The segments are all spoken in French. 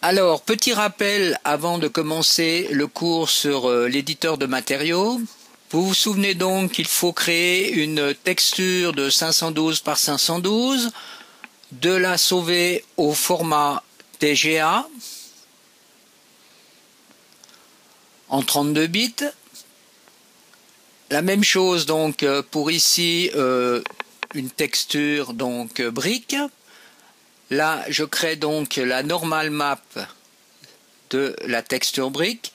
Alors, petit rappel avant de commencer le cours sur l'éditeur de matériaux. Vous vous souvenez donc qu'il faut créer une texture de 512 par 512, de la sauver au format TGA en 32 bits. La même chose donc pour ici une texture donc brique. Là, je crée donc la normal map de la texture brique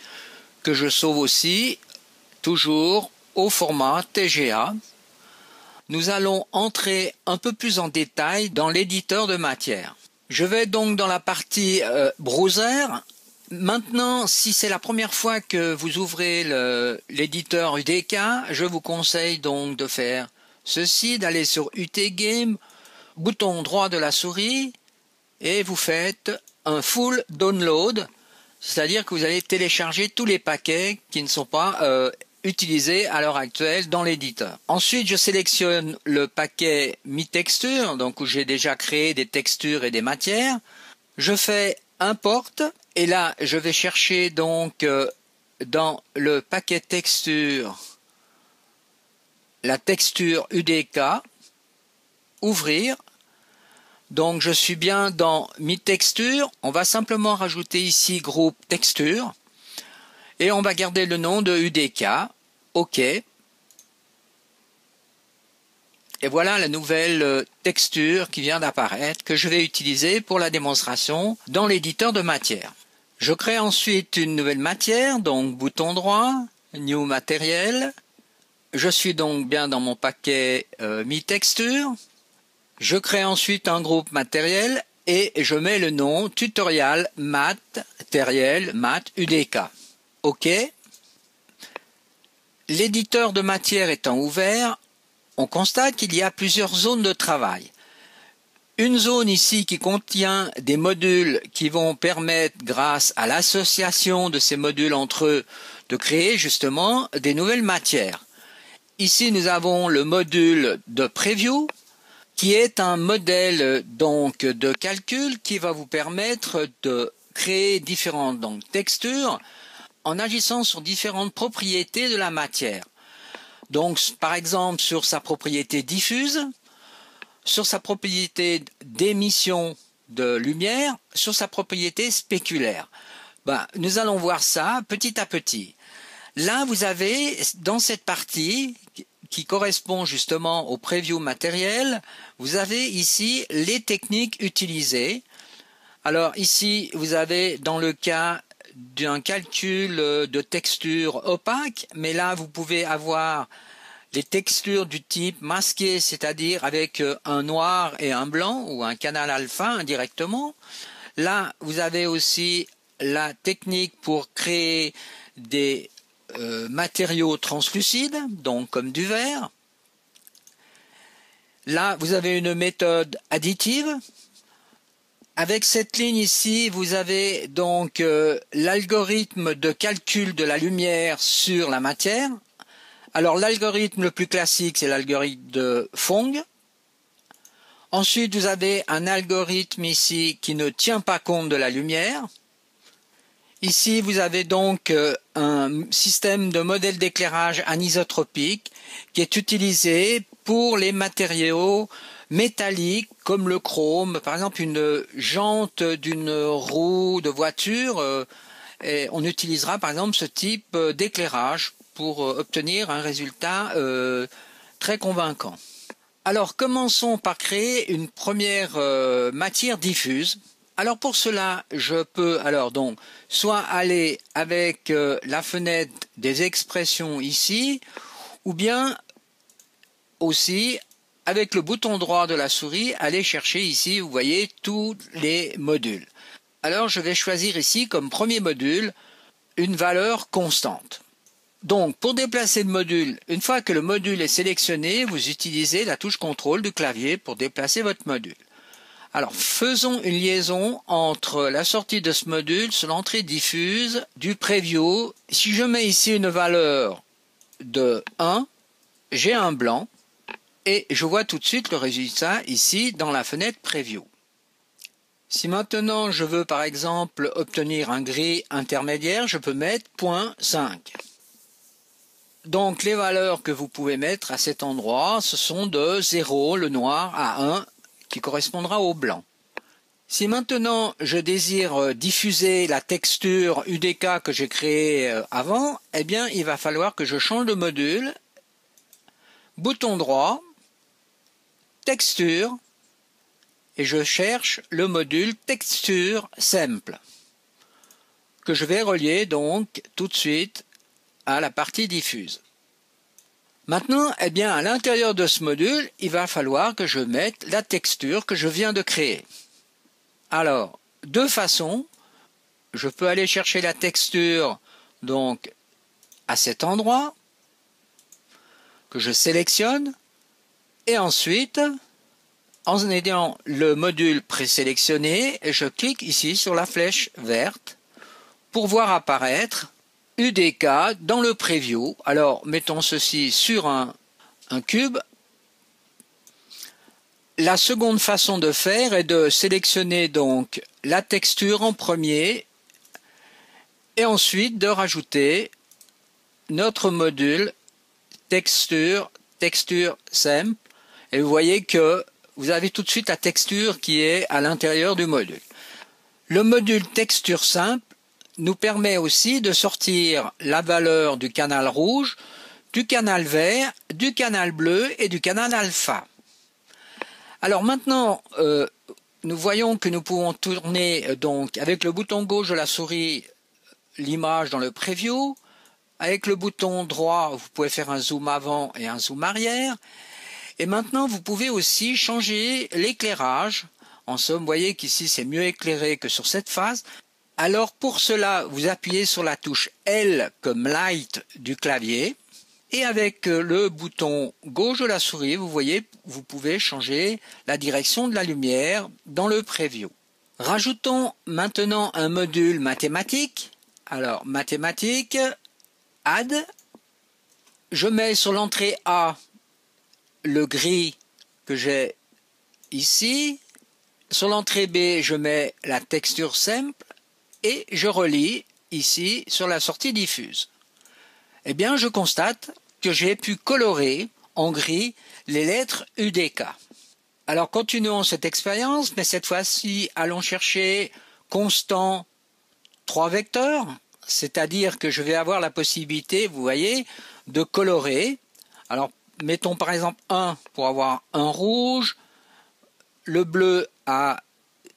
que je sauve aussi toujours au format TGA. Nous allons entrer un peu plus en détail dans l'éditeur de matière. Je vais donc dans la partie browser. Maintenant, si c'est la première fois que vous ouvrez l'éditeur UDK, je vous conseille donc de faire ceci, d'aller sur UTGame, bouton droit de la souris, et vous faites un full download, c'est-à-dire que vous allez télécharger tous les paquets qui ne sont pas utilisés à l'heure actuelle dans l'éditeur. Ensuite, je sélectionne le paquet Mi Texture, donc où j'ai déjà créé des textures et des matières. Je fais Import, et là, je vais chercher donc dans le paquet texture la texture UDK, ouvrir. Donc je suis bien dans Mi Texture, on va simplement rajouter ici groupe texture et on va garder le nom de UDK, OK. Et voilà la nouvelle texture qui vient d'apparaître que je vais utiliser pour la démonstration dans l'éditeur de matière. Je crée ensuite une nouvelle matière, donc bouton droit, New Material. Je suis donc bien dans mon paquet Mi Texture. Je crée ensuite un groupe matériel et je mets le nom tutorial matériel mat UDK. OK. L'éditeur de matière étant ouvert, on constate qu'il y a plusieurs zones de travail. Une zone ici qui contient des modules qui vont permettre, grâce à l'association de ces modules entre eux, de créer justement des nouvelles matières. Ici, nous avons le module de Preview, qui est un modèle donc de calcul qui va vous permettre de créer différentes textures en agissant sur différentes propriétés de la matière. Donc par exemple sur sa propriété diffuse, sur sa propriété d'émission de lumière, sur sa propriété spéculaire. Nous allons voir ça petit à petit. Là vous avez dans cette partie qui correspond justement au preview matériel, vous avez ici les techniques utilisées. Alors ici, vous avez dans le cas d'un calcul de texture opaque, mais là vous pouvez avoir les textures du type masqué, c'est-à-dire avec un noir et un blanc ou un canal alpha indirectement. Là, vous avez aussi la technique pour créer des matériaux translucides, donc comme du verre. Là, vous avez une méthode additive. Avec cette ligne ici, vous avez donc l'algorithme de calcul de la lumière sur la matière. Alors l'algorithme le plus classique, c'est l'algorithme de Phong. Ensuite, vous avez un algorithme ici qui ne tient pas compte de la lumière. Ici, vous avez donc un système de modèle d'éclairage anisotropique qui est utilisé pour les matériaux métalliques comme le chrome. Par exemple, une jante d'une roue de voiture, et on utilisera par exemple ce type d'éclairage pour obtenir un résultat très convaincant. Alors, commençons par créer une première matière diffuse. Alors pour cela, je peux donc soit aller avec la fenêtre des expressions ici, ou bien aussi avec le bouton droit de la souris, aller chercher ici, vous voyez, tous les modules. Alors je vais choisir ici comme premier module une valeur constante. Donc pour déplacer le module, une fois que le module est sélectionné, vous utilisez la touche contrôle du clavier pour déplacer votre module. Alors, faisons une liaison entre la sortie de ce module sur l'entrée diffuse du preview. Si je mets ici une valeur de 1, j'ai un blanc et je vois tout de suite le résultat ici dans la fenêtre Preview. Si maintenant je veux par exemple obtenir un gris intermédiaire, je peux mettre 0.5. Donc les valeurs que vous pouvez mettre à cet endroit, ce sont de 0, le noir, à 1, qui correspondra au blanc. Si maintenant je désire diffuser la texture UDK que j'ai créée avant, eh bien il va falloir que je change de module, bouton droit, texture, et je cherche le module texture simple, que je vais relier donc tout de suite à la partie diffuse. Maintenant, eh bien, à l'intérieur de ce module, il va falloir que je mette la texture que je viens de créer. Alors, deux façons. Je peux aller chercher la texture donc à cet endroit que je sélectionne et ensuite, en ayant le module présélectionné, je clique ici sur la flèche verte pour voir apparaître UDK dans le preview. Alors, mettons ceci sur un cube. La seconde façon de faire est de sélectionner donc la texture en premier et ensuite de rajouter notre module texture simple. Et vous voyez que vous avez tout de suite la texture qui est à l'intérieur du module. Le module texture simple nous permet aussi de sortir la valeur du canal rouge, du canal vert, du canal bleu et du canal alpha. Alors maintenant, nous voyons que nous pouvons tourner donc avec le bouton gauche de la souris l'image dans le preview. Avec le bouton droit, vous pouvez faire un zoom avant et un zoom arrière. Et maintenant, vous pouvez aussi changer l'éclairage. En somme, vous voyez qu'ici, c'est mieux éclairé que sur cette phase. Alors, pour cela, vous appuyez sur la touche L comme Light du clavier. Et avec le bouton gauche de la souris, vous voyez, vous pouvez changer la direction de la lumière dans le preview. Rajoutons maintenant un module mathématique. Alors, mathématique, Add. Je mets sur l'entrée A le gris que j'ai ici. Sur l'entrée B, je mets la texture simple et je relie ici sur la sortie diffuse. Eh bien, je constate que j'ai pu colorer en gris les lettres UDK. Alors, continuons cette expérience, mais cette fois-ci, allons chercher constant 3 vecteurs, c'est-à-dire que je vais avoir la possibilité, vous voyez, de colorer. Alors, mettons par exemple 1 pour avoir un rouge, le bleu à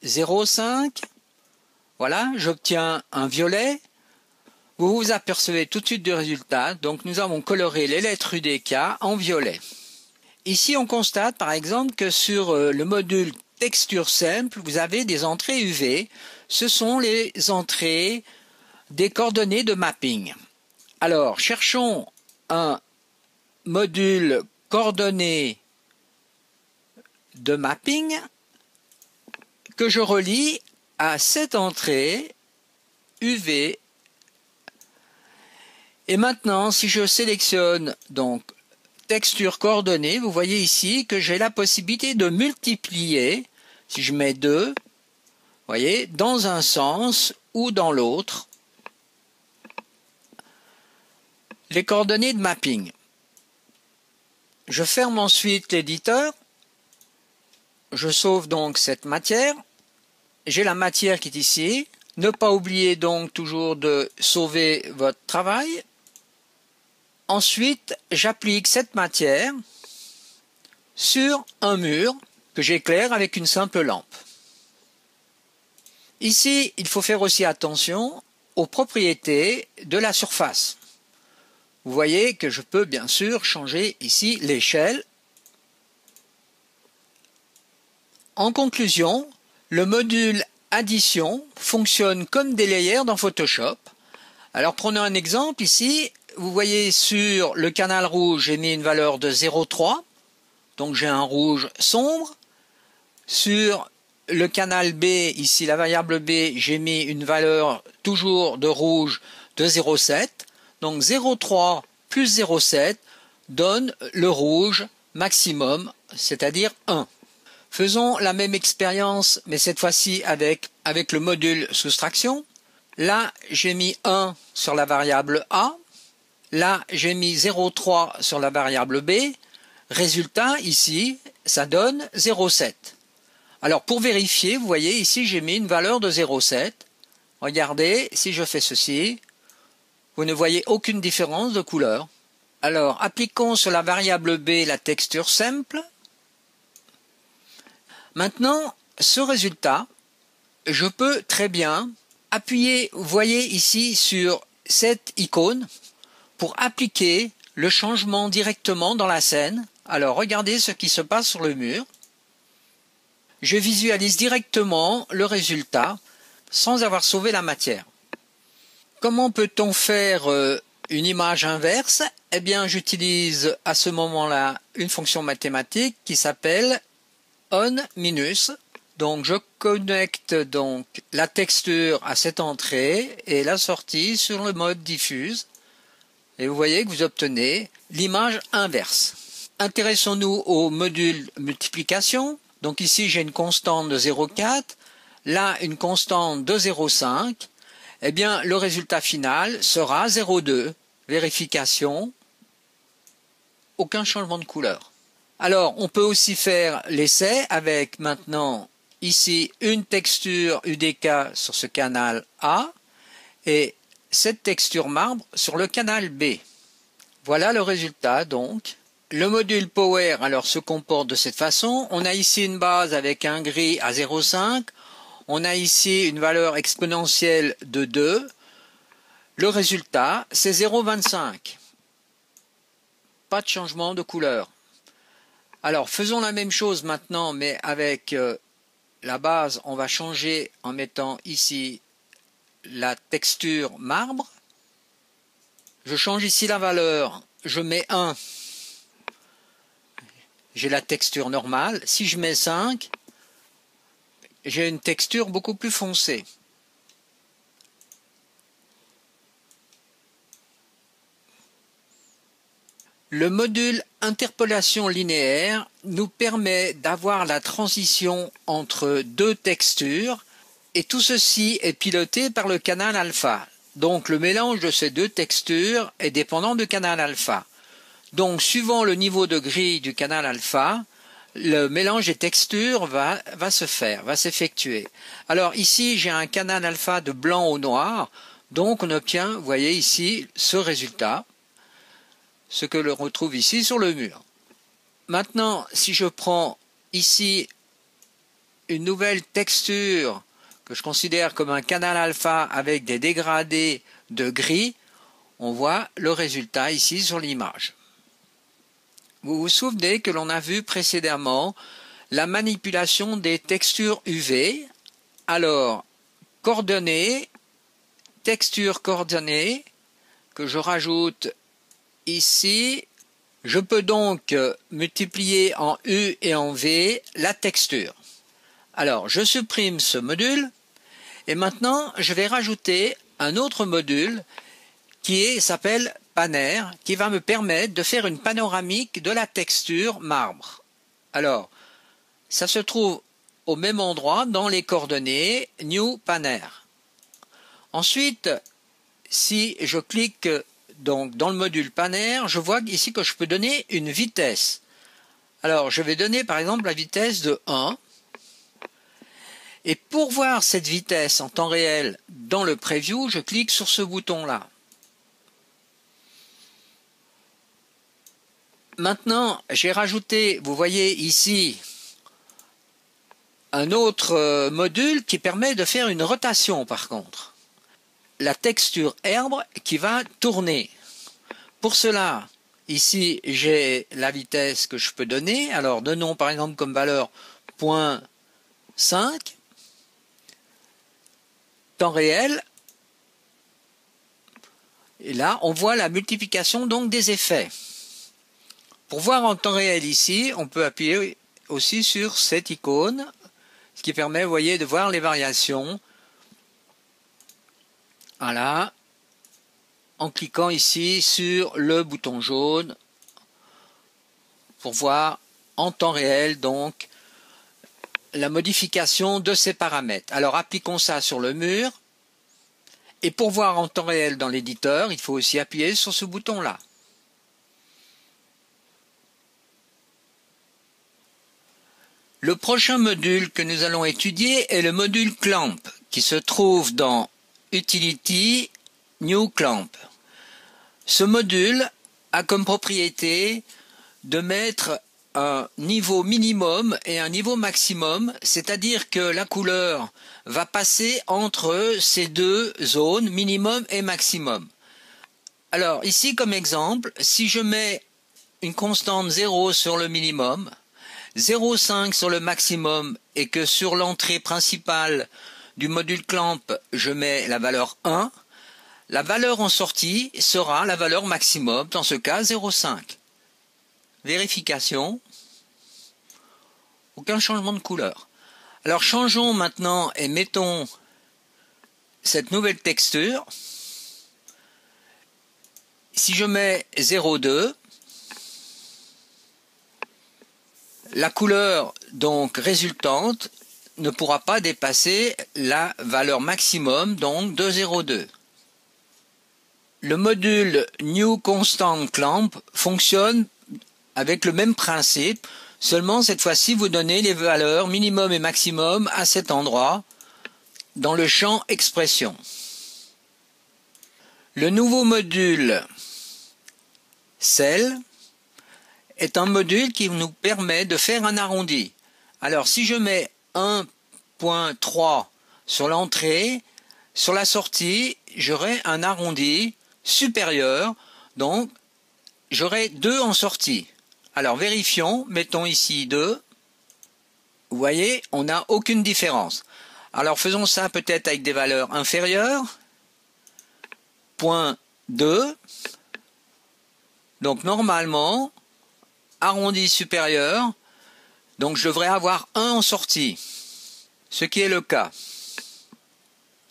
0,5, voilà, j'obtiens un violet. Vous vous apercevez tout de suite du résultat, donc nous avons coloré les lettres UDK en violet. Ici on constate par exemple que sur le module texture simple, vous avez des entrées UV, ce sont les entrées des coordonnées de mapping. Alors cherchons un module coordonnées de mapping que je relie à cette entrée UV. Et maintenant, si je sélectionne donc texture coordonnée, vous voyez ici que j'ai la possibilité de multiplier, si je mets 2, vous voyez, dans un sens ou dans l'autre, les coordonnées de mapping. Je ferme ensuite l'éditeur, je sauve donc cette matière, j'ai la matière qui est ici, ne pas oublier donc toujours de sauver votre travail. Ensuite, j'applique cette matière sur un mur que j'éclaire avec une simple lampe. Ici, il faut faire aussi attention aux propriétés de la surface. Vous voyez que je peux bien sûr changer ici l'échelle. En conclusion, le module addition fonctionne comme des layers dans Photoshop. Alors prenons un exemple ici. Vous voyez sur le canal rouge, j'ai mis une valeur de 0,3. Donc j'ai un rouge sombre. Sur le canal B, ici la variable B, j'ai mis une valeur toujours de rouge de 0,7. Donc 0,3 plus 0,7 donne le rouge maximum, c'est-à-dire 1. Faisons la même expérience, mais cette fois-ci avec le module soustraction. Là, j'ai mis 1 sur la variable A. Là, j'ai mis 0,3 sur la variable B. Résultat, ici, ça donne 0,7. Alors, pour vérifier, vous voyez, ici, j'ai mis une valeur de 0,7. Regardez, si je fais ceci, vous ne voyez aucune différence de couleur. Alors, appliquons sur la variable B la texture simple. Maintenant, ce résultat, je peux très bien appuyer, vous voyez ici, sur cette icône pour appliquer le changement directement dans la scène. Alors, regardez ce qui se passe sur le mur. Je visualise directement le résultat sans avoir sauvé la matière. Comment peut-on faire une image inverse? Eh bien, j'utilise à ce moment-là une fonction mathématique qui s'appelle on-. Donc, je connecte donc la texture à cette entrée et la sortie sur le mode diffuse. Et vous voyez que vous obtenez l'image inverse. Intéressons-nous au module multiplication. Donc ici, j'ai une constante de 0,4. Là, une constante de 0,5. Eh bien, le résultat final sera 0,2. Vérification. Aucun changement de couleur. Alors, on peut aussi faire l'essai avec maintenant ici une texture UDK sur ce canal A et cette texture marbre sur le canal B. Voilà le résultat donc. Le module Power alors se comporte de cette façon. On a ici une base avec un gris à 0,5. On a ici une valeur exponentielle de 2. Le résultat, c'est 0,25. Pas de changement de couleur. Alors, faisons la même chose maintenant, mais avec la base, on va changer en mettant ici la texture marbre. Je change ici la valeur. Je mets 1. J'ai la texture normale. Si je mets 5, j'ai une texture beaucoup plus foncée. Le module interpolation linéaire nous permet d'avoir la transition entre deux textures et tout ceci est piloté par le canal alpha. Donc le mélange de ces deux textures est dépendant du canal alpha. Donc suivant le niveau de gris du canal alpha, le mélange des textures va s'effectuer. Alors ici j'ai un canal alpha de blanc au noir, donc on obtient, vous voyez ici, ce résultat. Ce que l'on retrouve ici sur le mur. Maintenant, si je prends ici une nouvelle texture que je considère comme un canal alpha avec des dégradés de gris, on voit le résultat ici sur l'image. Vous vous souvenez que l'on a vu précédemment la manipulation des textures UV. Alors, coordonnées, texture coordonnée, que je rajoute ici, je peux donc multiplier en U et en V la texture. Alors, je supprime ce module et maintenant, je vais rajouter un autre module qui s'appelle Panner, qui va me permettre de faire une panoramique de la texture marbre. Alors, ça se trouve au même endroit dans les coordonnées New Panner. Ensuite, si je clique donc dans le module Panner, je vois ici que je peux donner une vitesse. Alors je vais donner par exemple la vitesse de 1. Et pour voir cette vitesse en temps réel dans le preview, je clique sur ce bouton-là. Maintenant, j'ai rajouté, vous voyez ici, un autre module qui permet de faire une rotation par contre. La texture herbe qui va tourner. Pour cela, ici, j'ai la vitesse que je peux donner. Alors, donnons par exemple comme valeur 0,5. Temps réel. Et là, on voit la multiplication donc des effets. Pour voir en temps réel ici, on peut appuyer aussi sur cette icône, ce qui permet, vous voyez, de voir les variations. Voilà. en cliquant ici sur le bouton jaune pour voir en temps réel donc la modification de ces paramètres. Alors appliquons ça sur le mur et pour voir en temps réel dans l'éditeur, il faut aussi appuyer sur ce bouton-là. Le prochain module que nous allons étudier est le module Clamp qui se trouve dans Utility New Clamp. Ce module a comme propriété de mettre un niveau minimum et un niveau maximum, c'est-à-dire que la couleur va passer entre ces deux zones, minimum et maximum. Alors ici comme exemple, si je mets une constante 0 sur le minimum, 0,5 sur le maximum et que sur l'entrée principale du module Clamp, je mets la valeur 1, la valeur en sortie sera la valeur maximum, dans ce cas 0,5. Vérification. Aucun changement de couleur. Alors changeons maintenant et mettons cette nouvelle texture. Si je mets 0,2, la couleur donc résultante ne pourra pas dépasser la valeur maximum donc de 0,2. Le module New Constant Clamp fonctionne avec le même principe, seulement cette fois-ci vous donnez les valeurs minimum et maximum à cet endroit dans le champ expression. Le nouveau module Cell est un module qui nous permet de faire un arrondi. Alors si je mets 1.3 sur l'entrée, sur la sortie, j'aurai un arrondi supérieur, donc j'aurai 2 en sortie. Alors vérifions, mettons ici 2. Vous voyez, on n'a aucune différence. Alors faisons ça peut-être avec des valeurs inférieures. 0.2. Donc normalement, arrondi supérieur, donc je devrais avoir 1 en sortie, ce qui est le cas.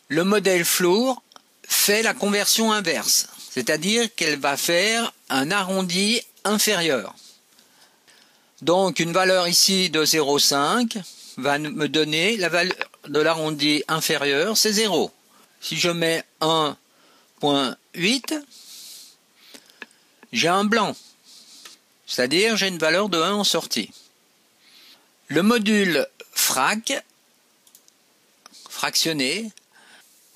Le modèle Floor fait la conversion inverse, c'est-à-dire qu'elle va faire un arrondi inférieur. Donc une valeur ici de 0,5 va me donner la valeur de l'arrondi inférieur, c'est 0. Si je mets 1.8, j'ai un blanc, c'est-à-dire j'ai une valeur de 1 en sortie. Le module frac, fractionné,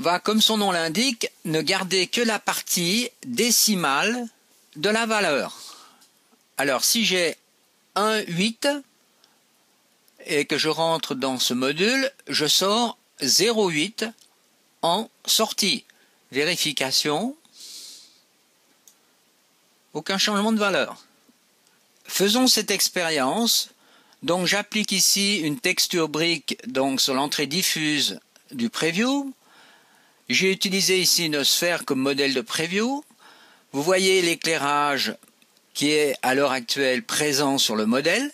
va, comme son nom l'indique, ne garder que la partie décimale de la valeur. Alors si j'ai 1,8 et que je rentre dans ce module, je sors 0,8 en sortie. Vérification. Aucun changement de valeur. Faisons cette expérience. Donc j'applique ici une texture brique donc sur l'entrée diffuse du preview. J'ai utilisé ici une sphère comme modèle de preview. Vous voyez l'éclairage qui est à l'heure actuelle présent sur le modèle.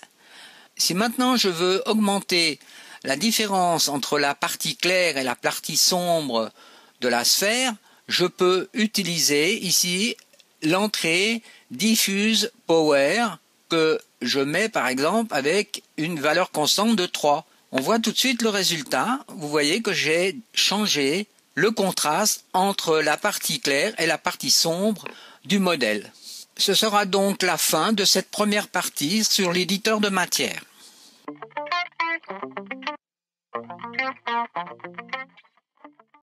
Si maintenant je veux augmenter la différence entre la partie claire et la partie sombre de la sphère, je peux utiliser ici l'entrée diffuse power que je mets par exemple avec une valeur constante de 3. On voit tout de suite le résultat. Vous voyez que j'ai changé le contraste entre la partie claire et la partie sombre du modèle. Ce sera donc la fin de cette première partie sur l'éditeur de matière.